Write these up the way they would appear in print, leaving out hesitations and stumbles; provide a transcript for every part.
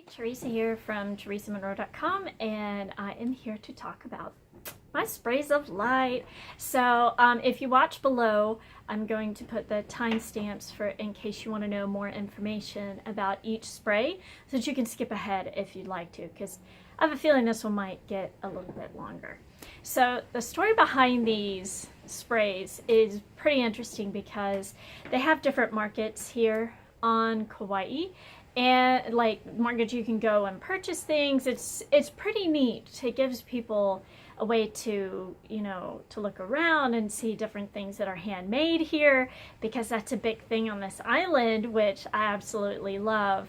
Theresa here from theresamonro.com, and I am here to talk about my sprays of light. So if you watch below, I'm going to put the timestamps for in case you want to know more information about each spray, so that you can skip ahead if you'd like to, because I have a feeling this one might get a little bit longer. So the story behind these sprays is pretty interesting because they have different markets here on Kauai, and like markets you can go and purchase things. It's pretty neat. It gives people a way to, to look around and see different things that are handmade here, because that's a big thing on this island, which I absolutely love.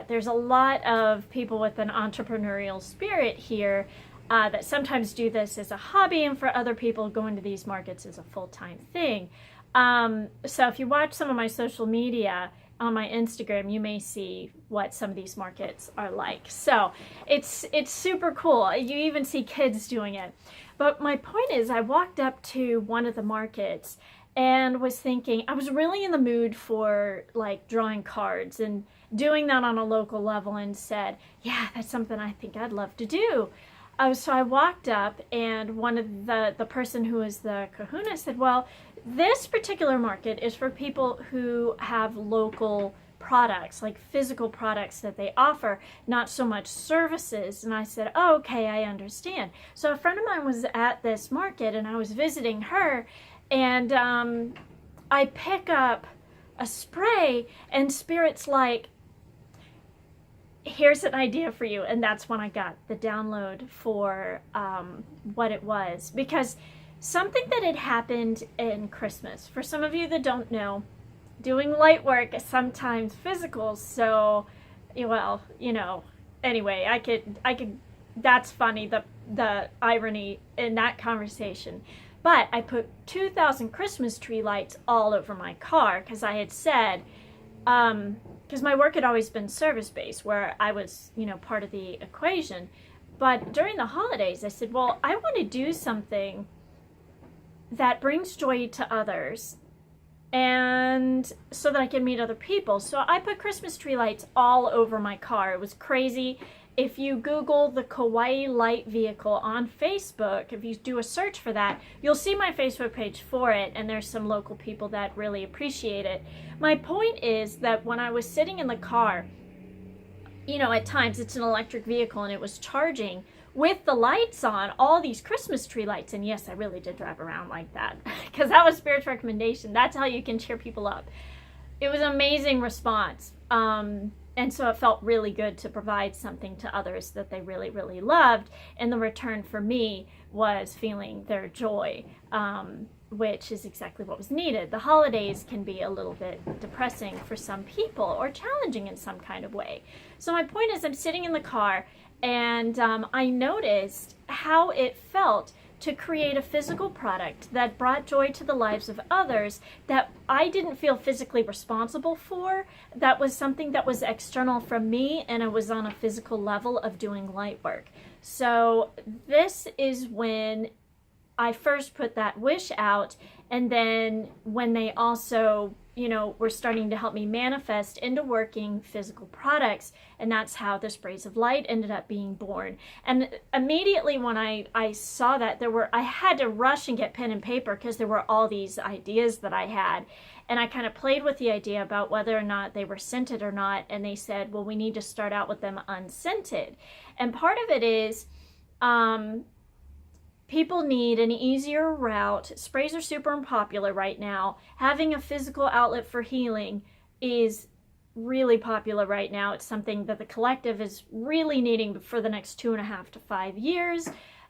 There's a lot of people with an entrepreneurial spirit here that sometimes do this as a hobby, and for other people, going to these markets is a full-time thing. So if you watch some of my social media on my Instagram, you may see what some of these markets are like. So it's super cool. You even see kids doing it. But my point is, I walked up to one of the markets and was thinking, I was really in the mood for like drawing cards and doing that on a local level, and said, yeah, that's something I think I'd love to do. So I walked up, and one of the person who was the kahuna said, well, this particular market is for people who have local products, like physical products that they offer, not so much services. And I said, oh, okay, I understand. So a friend of mine was at this market, and I was visiting her, and I pick up a spray, and Spirit's like, here's an idea for you. And that's when I got the download for what it was, because something that had happened in Christmas, for some of you that don't know, doing light work is sometimes physical. So, well, anyway, I could, that's funny, the irony in that conversation. But I put 2,000 Christmas tree lights all over my car, because I had said, because my work had always been service-based, where I was, part of the equation. But during the holidays, I said, well, I want to do something that brings joy to others, and so that I can meet other people. So I put Christmas tree lights all over my car. It was crazy. If you Google the Kauai Light Vehicle on Facebook, if you do a search for that, you'll see my Facebook page for it, and there's some local people that really appreciate it. My point is that when I was sitting in the car, at times it's an electric vehicle, and it was charging with the lights on, all these Christmas tree lights. And yes, I really did drive around like that, because that was Spirit's recommendation. That's how you can cheer people up. It was an amazing response. And so it felt really good to provide something to others that they really, really loved. And the return for me was feeling their joy, which is exactly what was needed. The holidays can be a little bit depressing for some people, or challenging in some kind of way. So my point is, I'm sitting in the car, and I noticed how it felt to create a physical product that brought joy to the lives of others, that I didn't feel physically responsible for. That was something that was external from me, and it was on a physical level of doing light work. So this is when I first put that wish out, and then when they also, were starting to help me manifest into working physical products, and that's how the Sprays of Light ended up being born. And immediately when I saw that, I had to rush and get pen and paper, because there were all these ideas that I had, and I kind of played with the idea about whether or not they were scented or not, and they said, well, we need to start out with them unscented. And part of it is, people need an easier route. Sprays are super unpopular right now. Having a physical outlet for healing is really popular right now. It's something that the collective is really needing for the next 2.5 to 5 years.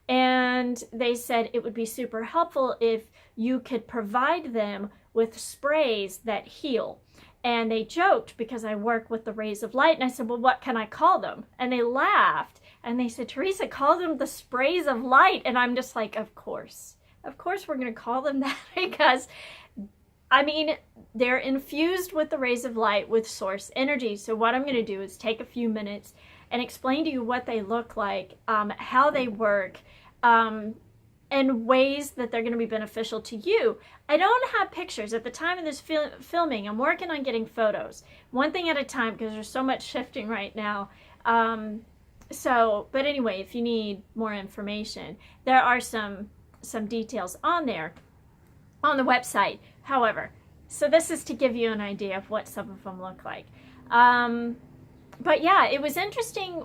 And they said it would be super helpful if you could provide them with sprays that heal. And they joked, because I work with the rays of light, and I said, well, what can I call them? And they laughed, and they said, Theresa, call them the Sprays of Light. And I'm just like, of course we're going to call them that, because they're infused with the rays of light with source energy. So what I'm going to do is take a few minutes and explain to you what they look like, how they work, and ways that they're going to be beneficial to you. I don't have pictures. At the time of this filming, I'm working on getting photos. One thing at a time, because there's so much shifting right now. But anyway, if you need more information, there are some details on there on the website. However, so this is to give you an idea of what some of them look like. But yeah, it was interesting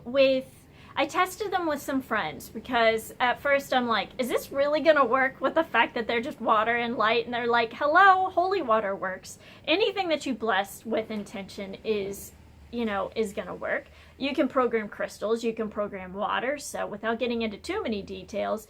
I tested them with some friends because at first I'm like, is this really going to work with the fact that they're just water and light? And they're like, hello, holy water works. Anything that you bless with intention is going to work. You can program crystals, you can program water. So without getting into too many details,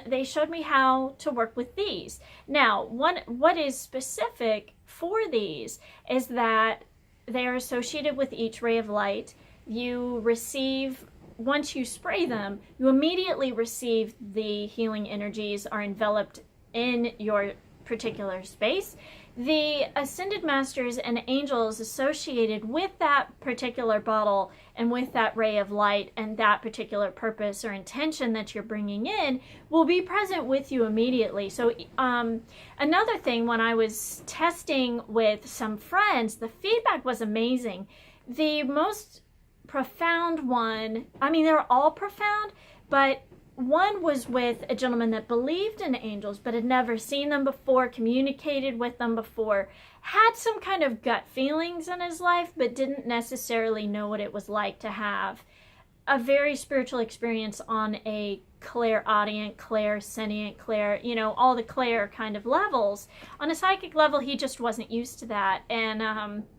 they showed me how to work with these. Now, what is specific for these is that they are associated with each ray of light. You receive, once you spray them, you immediately receive the healing energies are enveloped in your particular space. The ascended masters and angels associated with that particular bottle and with that ray of light and that particular purpose or intention that you're bringing in will be present with you immediately. So another thing, when I was testing with some friends, the feedback was amazing. The most profound one, I mean, they're all profound, but one was with a gentleman that believed in angels but had never seen them before, communicated with them before, had some kind of gut feelings in his life but didn't necessarily know what it was like to have a very spiritual experience on a clairaudient, clairsentient, all the clair kind of levels. On a psychic level, he just wasn't used to that and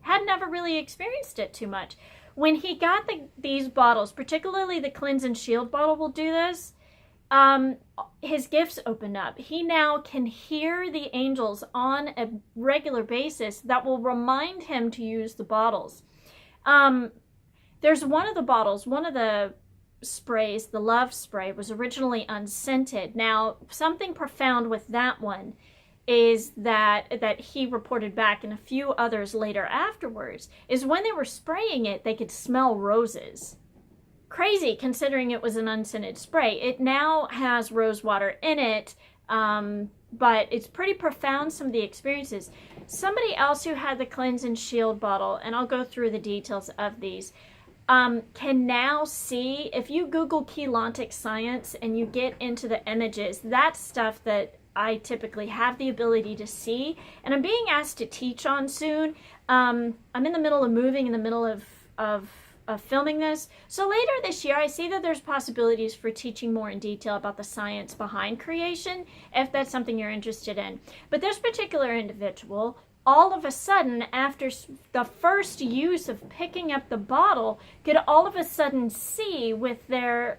had never really experienced it too much. When he got these bottles, particularly the Cleanse and Shield bottle will do this, his gifts opened up. He now can hear the angels on a regular basis that will remind him to use the bottles. There's one of the bottles, one of the sprays, the love spray, was originally unscented. Now, something profound with that one is that he reported back, and a few others later afterwards, is when they were spraying it, they could smell roses. Crazy, considering it was an unscented spray. It now has rose water in it, but it's pretty profound, some of the experiences. Somebody else who had the Cleanse and Shield bottle, and I'll go through the details of these, can now see, if you Google Keylontic science and you get into the images, that's stuff that I typically have the ability to see, and I'm being asked to teach on soon. I'm in the middle of moving, in the middle of filming this. So later this year, I see that there's possibilities for teaching more in detail about the science behind creation, if that's something you're interested in. But this particular individual, all of a sudden, after the first use of picking up the bottle, could all of a sudden see with their,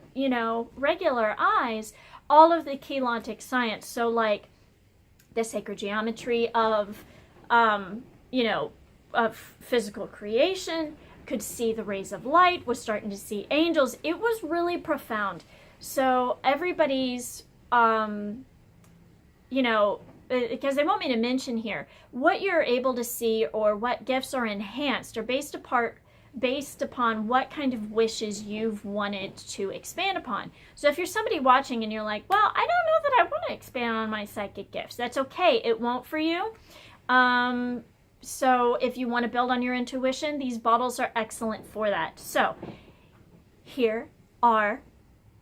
regular eyes, all of the Keylontic science. So like the sacred geometry of physical creation, could see the rays of light, was starting to see angels. It was really profound. So everybody's, because they want me to mention here, what you're able to see or what gifts are enhanced are based upon what kind of wishes you've wanted to expand upon. So if you're somebody watching and you're like, well, I don't know that I want to expand on my psychic gifts, that's okay. It won't for you. So if you want to build on your intuition, these bottles are excellent for that. So here are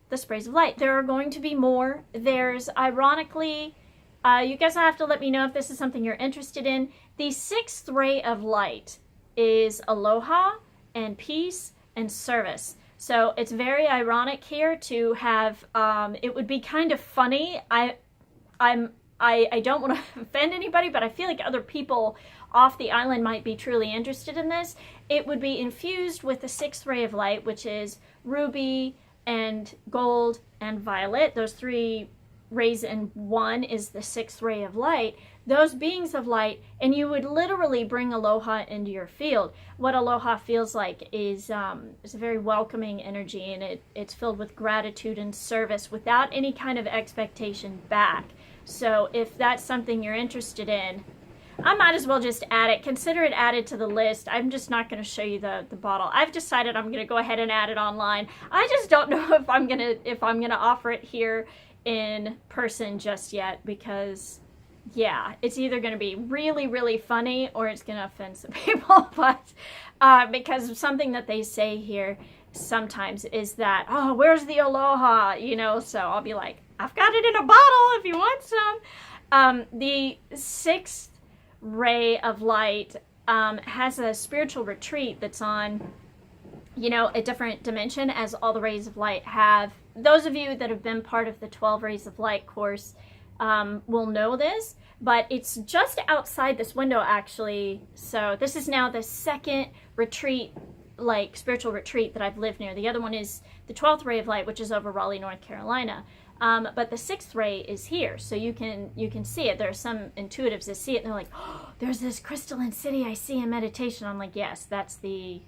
the sprays of light. There are going to be more. There's, ironically, you guys will have to let me know if this is something you're interested in. The 6th ray of light is aloha and peace and service. So it's very ironic here to have, it would be kind of funny. I don't want to offend anybody, but I feel like other people off the island might be truly interested in this. It would be infused with the 6th ray of light, which is ruby and gold and violet. Those 3 rays in one is the 6th ray of light. Those beings of light, and you would literally bring aloha into your field. What aloha feels like is a very welcoming energy, and it's filled with gratitude and service without any kind of expectation back. So if that's something you're interested in, I might as well just add it. Consider it added to the list. I'm just not going to show you the bottle. I've decided I'm going to go ahead and add it online. I just don't know if I'm going to offer it here in person just yet, because yeah, it's either going to be really, really funny or it's going to offend some people. But because of something that they say here, sometimes is that, oh, where's the aloha? You know, so I'll be like, I've got it in a bottle if you want some. The sixth ray of light has a spiritual retreat that's on, you know, a different dimension, as all the rays of light have. Those of you that have been part of the 12 Rays of Light course will know this, but it's just outside this window actually. So this is now the second retreat, like spiritual retreat, that I've lived near. The other one is the 12th Ray of Light, which is over Raleigh, North Carolina. But the sixth ray is here, so you can see it. There are some intuitives that see it, and they're like, oh, there's this crystalline city I see in meditation. I'm like, yes, that's the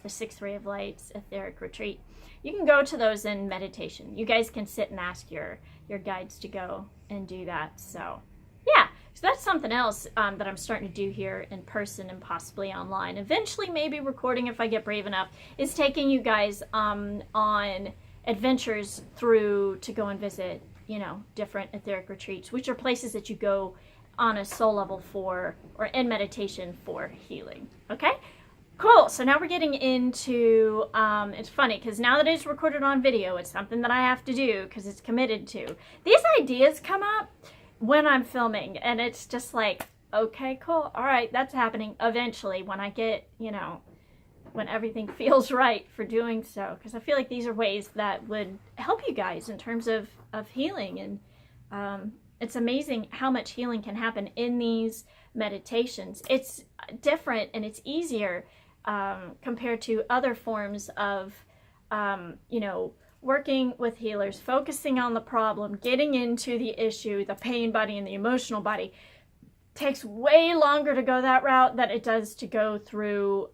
sixth ray of light's etheric retreat. You can go to those in meditation. You guys can sit and ask your guides to go and do that. So yeah, so that's something else that I'm starting to do here in person and possibly online. Eventually, maybe recording if I get brave enough, is taking you guys on adventures through to go and visit, you know, different etheric retreats, which are places that you go on a soul level for, or in meditation for healing. Okay, cool. So now we're getting into, it's funny because now that it's recorded on video, it's something that I have to do because it's committed to. These ideas come up when I'm filming, and it's just like, okay, cool. All right, that's happening eventually when I get, you know, when everything feels right for doing so, because I feel like these are ways that would help you guys in terms of healing. And it's amazing how much healing can happen in these meditations. It's different and it's easier compared to other forms of, you know, working with healers, focusing on the problem, getting into the issue, the pain body and the emotional body. Takes way longer to go that route than it does to go through,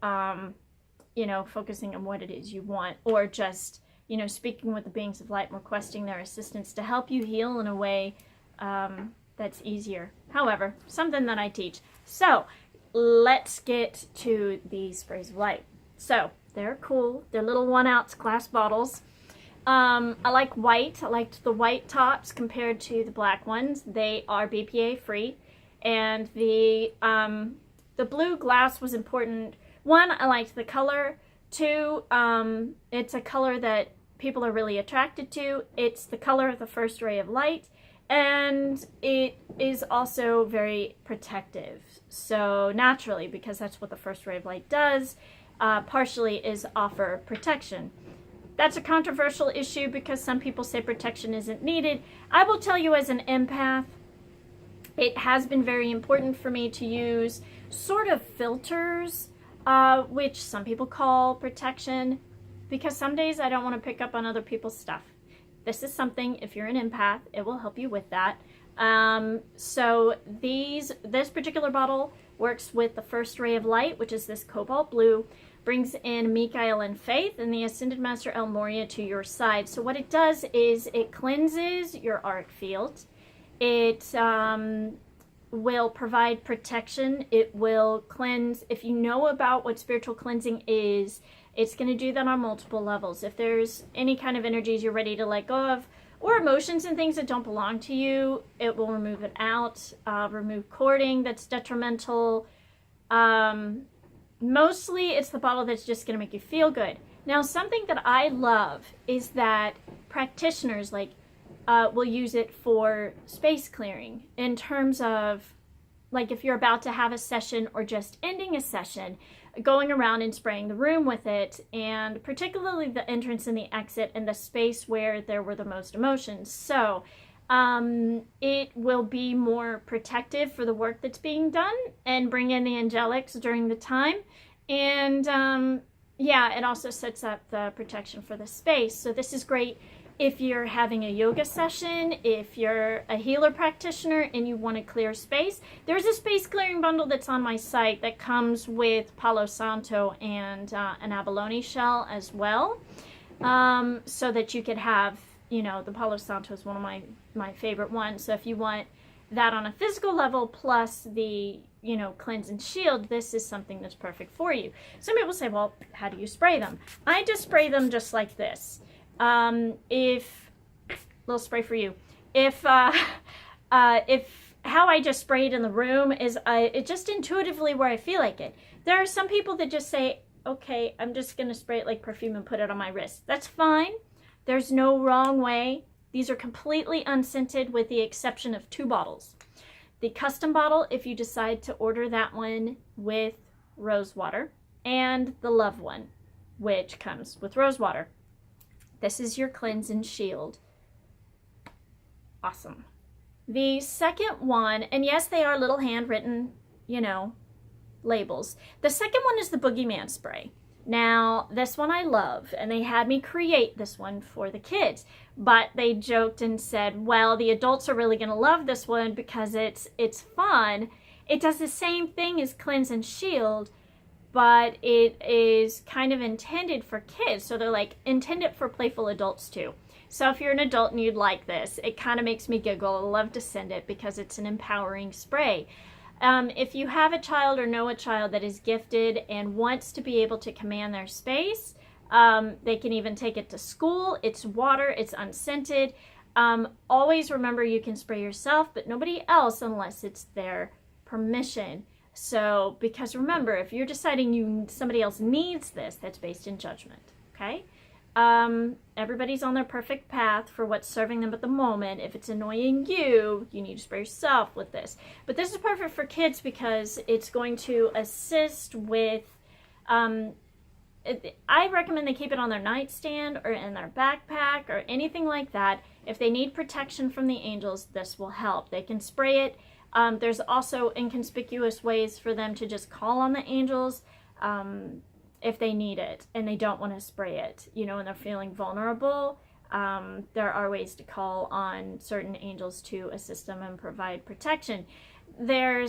you know, focusing on what it is you want, or just, you know, speaking with the beings of light and requesting their assistance to help you heal in a way that's easier. However, something that I teach. So let's get to these sprays of light. So they're cool. They're little 1-ounce glass bottles. I like white. I liked the white tops compared to the black ones. They are BPA free, and the blue glass was important. One, I liked the color. Two, it's a color that people are really attracted to. It's the color of the first ray of light, and it is also very protective. So naturally, because that's what the first ray of light does, partially is offer protection. That's a controversial issue because some people say protection isn't needed. I will tell you, as an empath, it has been very important for me to use sort of filters, which some people call protection, because some days I don't want to pick up on other people's stuff. This is something, if you're an empath, it will help you with that. So this particular bottle works with the first ray of light, which is this cobalt blue, brings in Mikael and Faith and the Ascended Master El Moria to your side. So what it does is it cleanses your auric field. It will provide protection. It will cleanse. If you know about what spiritual cleansing is, it's going to do that on multiple levels. If there's any kind of energies you're ready to let go of, or emotions and things that don't belong to you, it will remove it out. Remove cording that's detrimental. Mostly it's the bottle that's just going to make you feel good. Now, something that I love is that practitioners will use it for space clearing, in terms of, like, if you're about to have a session or just ending a session, going around and spraying the room with it, and particularly the entrance and the exit and the space where there were the most emotions. So it will be more protective for the work that's being done and bring in the angelics during the time. And yeah, it also sets up the protection for the space. So this is great if you're having a yoga session, if you're a healer practitioner and you want to clear space. There's a space clearing bundle that's on my site that comes with Palo Santo and an abalone shell as well, so that you could have, you know, the Palo Santo is one of my favorite ones. So if you want that on a physical level plus the, you know, cleanse and shield, this is something that's perfect for you. Some people say, well, how do you spray them? I just spray them just like this. Little spray for you. If how I just spray it in the room is it just intuitively where I feel like it. There are some people that just say, okay, I'm just going to spray it like perfume and put it on my wrist. That's fine. There's no wrong way. These are completely unscented with the exception of 2 bottles. The custom bottle, if you decide to order that one with rose water, and the love one, which comes with rose water. This is your cleanse and shield. Awesome. The second one, and yes, they are little handwritten, you know, labels. The second one is the Boogeyman spray. Now, this one I love, and they had me create this one for the kids, but they joked and said, well, the adults are really going to love this one because it's fun. It does the same thing as Cleanse and Shield, but it is kind of intended for kids, so they're like intended for playful adults too. So if you're an adult and you'd like this, it kind of makes me giggle. I love to send it because it's an empowering spray. If you have a child or know a child that is gifted and wants to be able to command their space, they can even take it to school. It's water, it's unscented. Always remember you can spray yourself, but nobody else unless it's their permission. So, because remember, if you're deciding somebody else needs this, that's based in judgment, okay? Everybody's on their perfect path for what's serving them at the moment. If it's annoying you, you need to spray yourself with this. But this is perfect for kids because it's going to assist with, I recommend they keep it on their nightstand or in their backpack or anything like that. If they need protection from the angels, this will help. They can spray it. There's also inconspicuous ways for them to just call on the angels. If they need it and they don't want to spray it, you know, and they're feeling vulnerable, there are ways to call on certain angels to assist them and provide protection. They're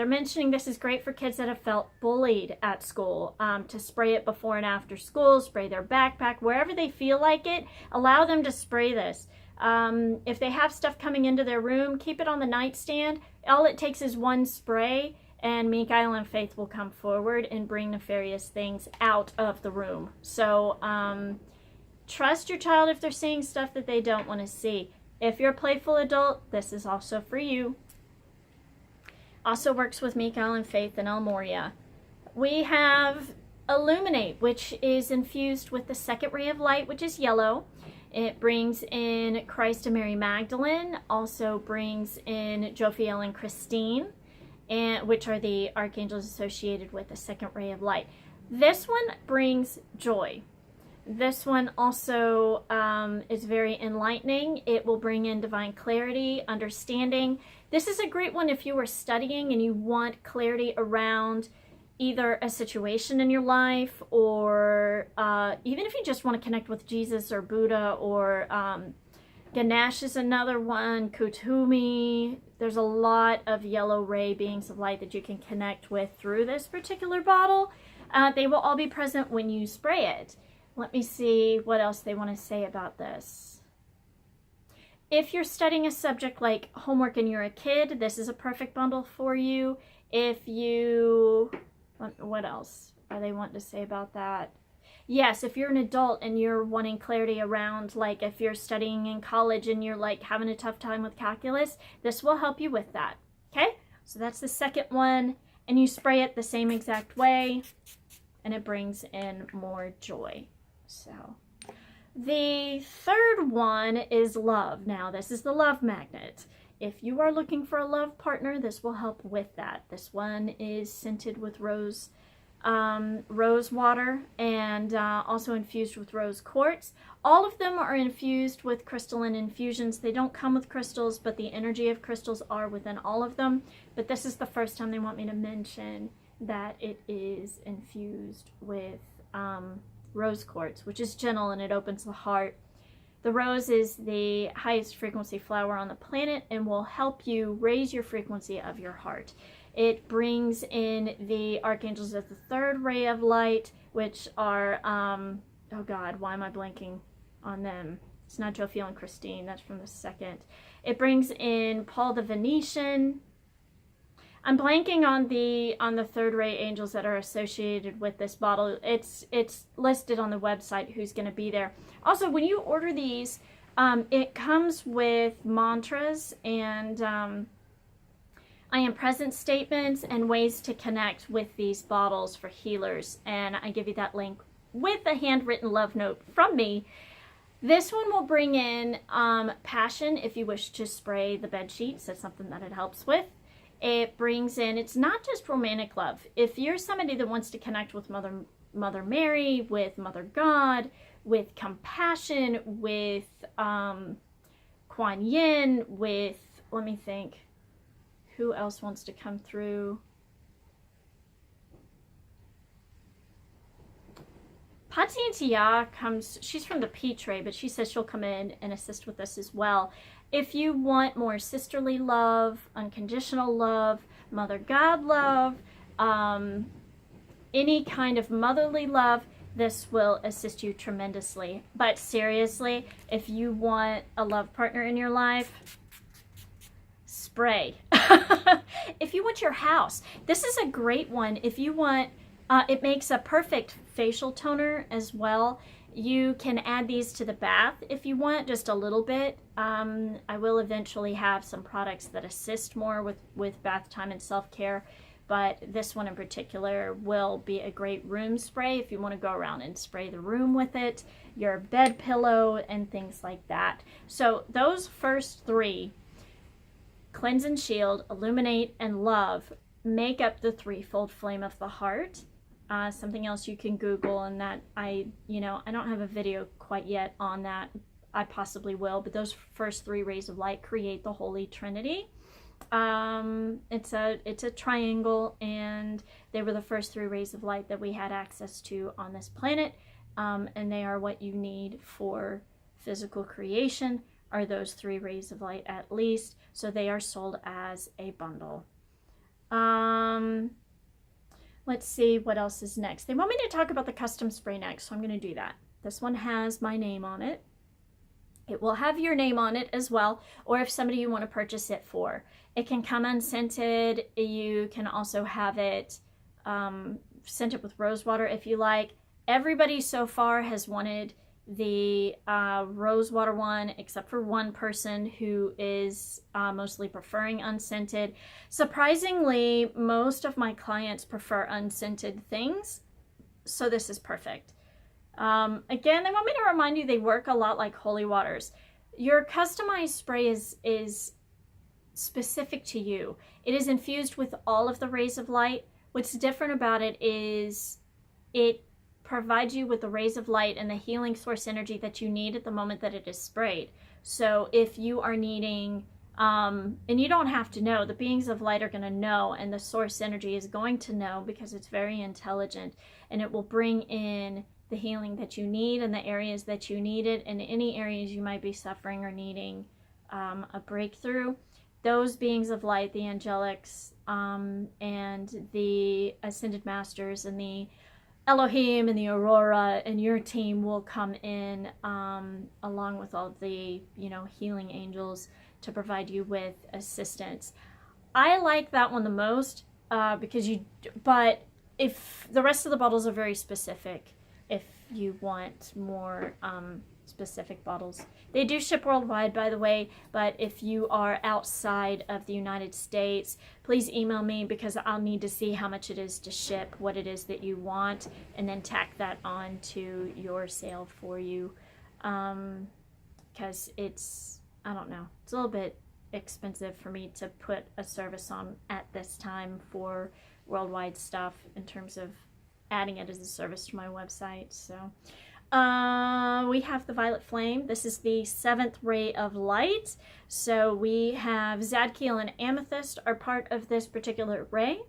mentioning this is great for kids that have felt bullied at school, to spray it before and after school, spray their backpack, wherever they feel like it, allow them to spray this. If they have stuff coming into their room, keep it on the nightstand. All it takes is one spray, and Michael and Faith will come forward and bring nefarious things out of the room. So trust your child if they're seeing stuff that they don't want to see. If you're a playful adult, this is also for you. Also works with Michael and Faith and El Moria. We have Illuminate, which is infused with the second ray of light, which is yellow. It brings in Christ and Mary Magdalene, also brings in Jophiel and Christine, which are the archangels associated with the second ray of light. This one brings joy. This one also is very enlightening. It will bring in divine clarity, understanding. This is a great one if you are studying and you want clarity around either a situation in your life or even if you just want to connect with Jesus or Buddha or Ganesh is another one, Kutumi. There's a lot of yellow ray beings of light that you can connect with through this particular bottle. They will all be present when you spray it. Let me see what else they want to say about this. If you're studying a subject like homework and you're a kid, this is a perfect bundle for you. If you, what else are they wanting to say about that? Yes, if you're an adult and you're wanting clarity around, like if you're studying in college and you're like having a tough time with calculus, this will help you with that. Okay, so that's the second one, and you spray it the same exact way, and it brings in more joy. So the third one is love. Now, this is the love magnet. If you are looking for a love partner, this will help with that. This one is scented with rose water and also infused with rose quartz. All of them are infused with crystalline infusions. They don't come with crystals, but the energy of crystals are within all of them. But this is the first time they want me to mention that it is infused with rose quartz, which is gentle and it opens the heart. The rose is the highest frequency flower on the planet and will help you raise your frequency of your heart. It brings in the archangels of the third ray of light, which are, oh God, why am I blanking on them? It's not Jophiel and Christine, that's from the second. It brings in Paul the Venetian. I'm blanking on the third ray angels that are associated with this bottle. It's listed on the website who's going to be there. Also, when you order these, it comes with mantras and I am present statements and ways to connect with these bottles for healers. And I give you that link with a handwritten love note from me. This one will bring in passion if you wish to spray the bed sheets. That's something that it helps with. It brings in, it's not just romantic love. If you're somebody that wants to connect with Mother Mary, with Mother God, with compassion, with Kuan Yin, with, let me think, who else wants to come through? Patientia comes, she's from the Peach Ray, but she says she'll come in and assist with us as well. If you want more sisterly love, unconditional love, Mother God love, any kind of motherly love, this will assist you tremendously. But seriously, if you want a love partner in your life, spray. If you want your house, this is a great one. If you want, it makes a perfect facial toner as well. You can add these to the bath if you want, just a little bit. I will eventually have some products that assist more with bath time and self-care, but this one in particular will be a great room spray if you want to go around and spray the room with it, your bed pillow, and things like that. So those first three, cleanse and shield, illuminate, and love, make up the threefold flame of the heart. Something else you can Google, and that I don't have a video quite yet on that. I possibly will, but those first three rays of light create the Holy Trinity. It's a triangle, and they were the first three rays of light that we had access to on this planet, and they are what you need for physical creation, are those three rays of light at least. So they are sold as a bundle. Let's see what else is next. They want me to talk about the custom spray next, so I'm going to do that. This one has my name on it. It will have your name on it as well, or if somebody you want to purchase it for. It can come unscented. You can also have it scented with rose water if you like. Everybody so far has wanted the rose water one, except for one person who is mostly preferring unscented. Surprisingly, most of my clients prefer unscented things, so this is perfect. Again, they want me to remind you they work a lot like holy waters. Your customized spray is specific to you. It is infused with all of the rays of light. What's different about it is it provides you with the rays of light and the healing source energy that you need at the moment that it is sprayed. So if you are needing, and you don't have to know, the beings of light are going to know, and the source energy is going to know because it's very intelligent, and it will bring in the healing that you need in the areas that you need it, and any areas you might be suffering or needing a breakthrough. Those beings of light, the angelics, and the ascended masters, and the Elohim and the Aurora and your team will come in along with all the healing angels to provide you with assistance. I like that one the most but if the rest of the bottles are very specific, if you want more specific bottles. They do ship worldwide, by the way, but if you are outside of the United States, please email me because I'll need to see how much it is to ship, what it is that you want, and then tack that on to your sale for you. Because it's, I don't know, it's a little bit expensive for me to put a service on at this time for worldwide stuff in terms of adding it as a service to my website. So we have the Violet Flame. This is the 7th ray of light. So we have Zadkiel and Amethyst are part of this particular ray.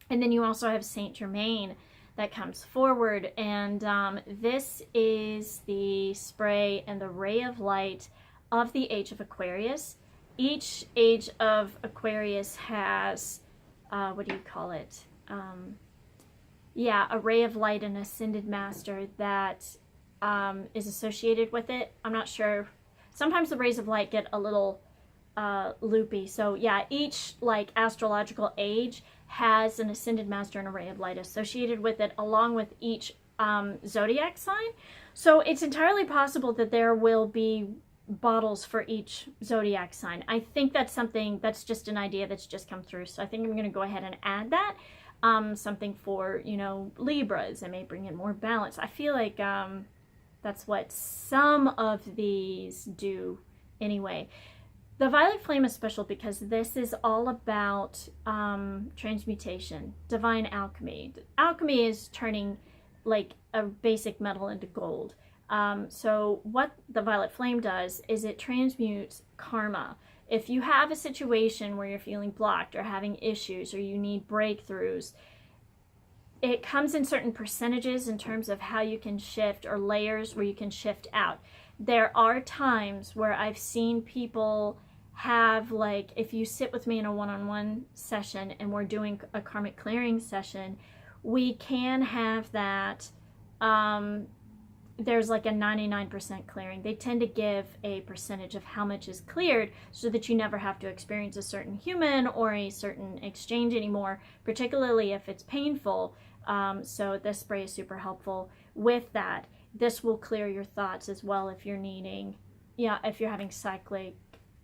And then you also have Saint Germain that comes forward. And this is the spray and the ray of light of the Age of Aquarius. Each Age of Aquarius has, what do you call it? A ray of light and ascended master that is associated with it. I'm not sure. Sometimes the rays of light get a little loopy. So yeah, each astrological age has an ascended master and a ray of light associated with it, along with each zodiac sign. So it's entirely possible that there will be bottles for each zodiac sign. I think that's something, that's just an idea that's just come through. So I think I'm going to go ahead and add that. Something for, you know, Libras. I may bring in more balance. I feel like that's what some of these do anyway. The violet flame is special because this is all about transmutation, divine alchemy. Alchemy is turning like a basic metal into gold. So what the violet flame does is it transmutes karma. If you have a situation where you're feeling blocked or having issues or you need breakthroughs, it comes in certain percentages in terms of how you can shift, or layers where you can shift out. There are times where I've seen people have, like, if you sit with me in a one-on-one session and we're doing a karmic clearing session, we can have that there's like a 99% clearing. They tend to give a percentage of how much is cleared so that you never have to experience a certain human or a certain exchange anymore, particularly if it's painful. So this spray is super helpful with that. This will clear your thoughts as well if you're needing, yeah, if you're having cyclic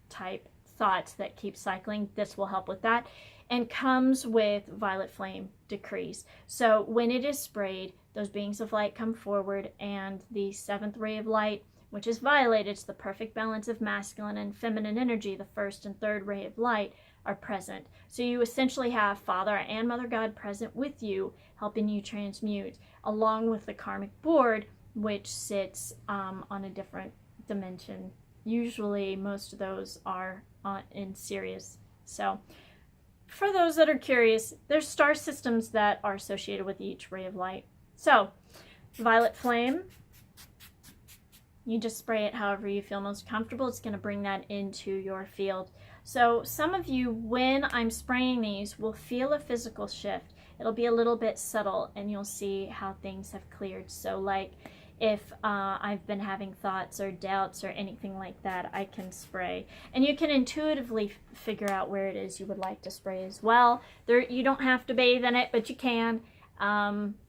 type thoughts that keep cycling, this will help with that. And comes with violet flame decrees. So when it is sprayed, those beings of light come forward, and the seventh ray of light, which is violet, it's the perfect balance of masculine and feminine energy, the first and third ray of light are present. So you essentially have Father and Mother God present with you, helping you transmute, along with the karmic board, which sits on a different dimension. Usually most of those are in Sirius. So for those that are curious, there's star systems that are associated with each ray of light. So, violet flame, you just spray it however you feel most comfortable. It's going to bring that into your field. So some of you, when I'm spraying these, will feel a physical shift. It'll be a little bit subtle, and you'll see how things have cleared. So like if I've been having thoughts or doubts or anything like that, I can spray. And you can intuitively figure out where it is you would like to spray as well. You don't have to bathe in it, but you can.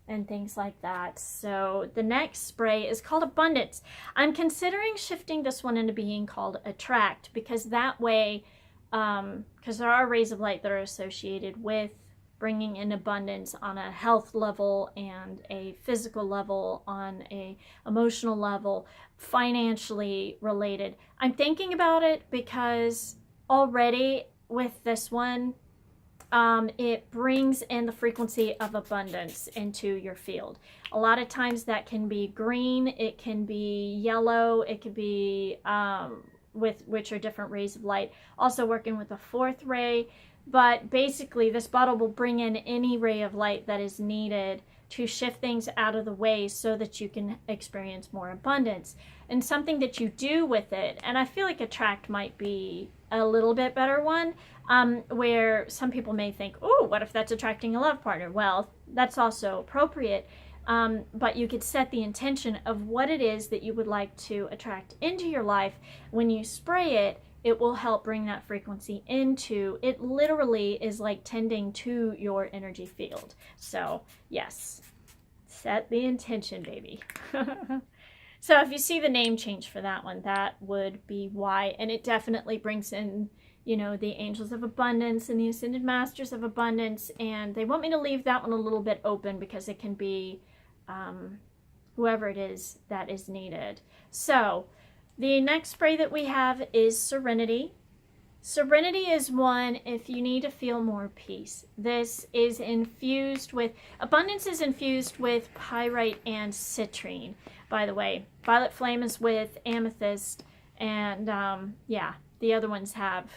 And things like that. So the next spray is called Abundance. I'm considering shifting this one into being called Attract, because that way, because there are rays of light that are associated with bringing in abundance on a health level and a physical level, on a emotional level, financially related. I'm thinking about it because already with this one, it brings in the frequency of abundance into your field. A lot of times that can be green, it can be yellow, it could be which are different rays of light. Also working with the fourth ray, but basically this bottle will bring in any ray of light that is needed to shift things out of the way so that you can experience more abundance. And something that you do with it, and I feel like Attract might be a little bit better one, where some people may think, oh, what if that's attracting a love partner? Well, that's also appropriate, but you could set the intention of what it is that you would like to attract into your life. When you spray it, it will help bring that frequency into it. Literally is like tending to your energy field. So yes, set the intention, baby. So if you see the name change for that one, that would be why. And it definitely brings in, you know, the angels of abundance and the ascended masters of abundance. And they want me to leave that one a little bit open because it can be whoever it is that is needed. So the next spray that we have is Serenity. Serenity is one if you need to feel more peace. This is infused with, abundance is infused with pyrite and citrine, by the way. Violet flame is with amethyst, and yeah, the other ones have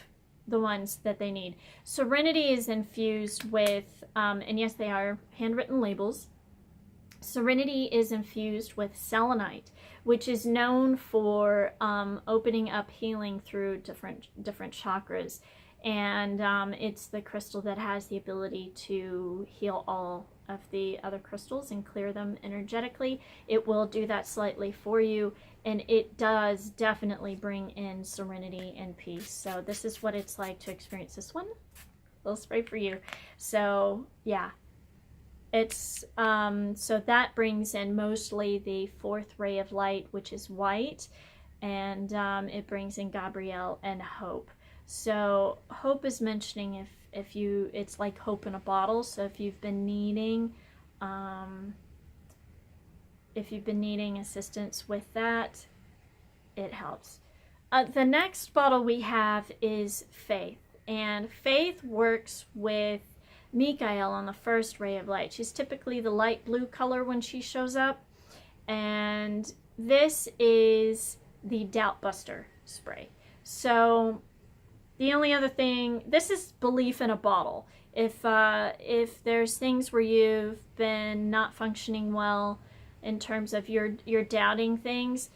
the ones that they need. Serenity is infused with, and yes, they are handwritten labels. Serenity is infused with selenite, which is known for opening up healing through different chakras. And it's the crystal that has the ability to heal all of the other crystals and clear them energetically. It will do that slightly for you, and it does definitely bring in serenity and peace. So this is what it's like to experience this one. A little spray for you. So yeah, it's so that brings in mostly the fourth ray of light, which is white. and it brings in Gabrielle and Hope. So Hope is mentioning if you, it's like hope in a bottle. So if you've been needing assistance with that, it helps. The next bottle we have is Faith, and Faith works with Mikael on the first ray of light. She's typically the light blue color when she shows up, and this is the Doubt Buster spray. So the only other thing, this is belief in a bottle. If there's things where you've been not functioning well in terms of you're doubting things,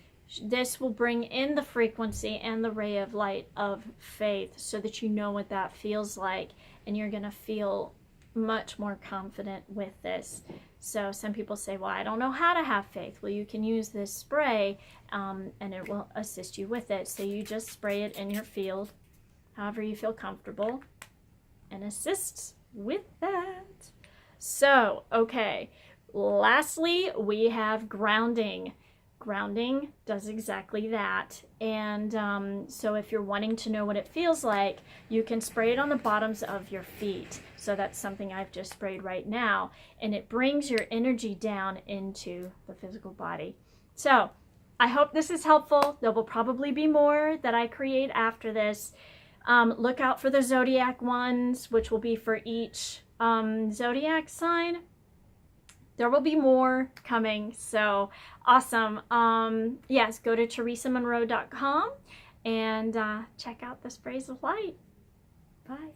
this will bring in the frequency and the ray of light of Faith so that you know what that feels like, and you're going to feel much more confident with this. So some people say, well, I don't know how to have faith. Well, you can use this spray and it will assist you with it. So you just spray it in your field, however you feel comfortable, and assists with that. So, okay, lastly, we have grounding. Grounding does exactly that. And so if you're wanting to know what it feels like, you can spray it on the bottoms of your feet. So that's something I've just sprayed right now, and it brings your energy down into the physical body. So I hope this is helpful. There will probably be more that I create after this. Look out for the zodiac ones, which will be for each zodiac sign. There will be more coming, so awesome. Yes, go to TheresaMonro.com and check out the sprays of light. Bye.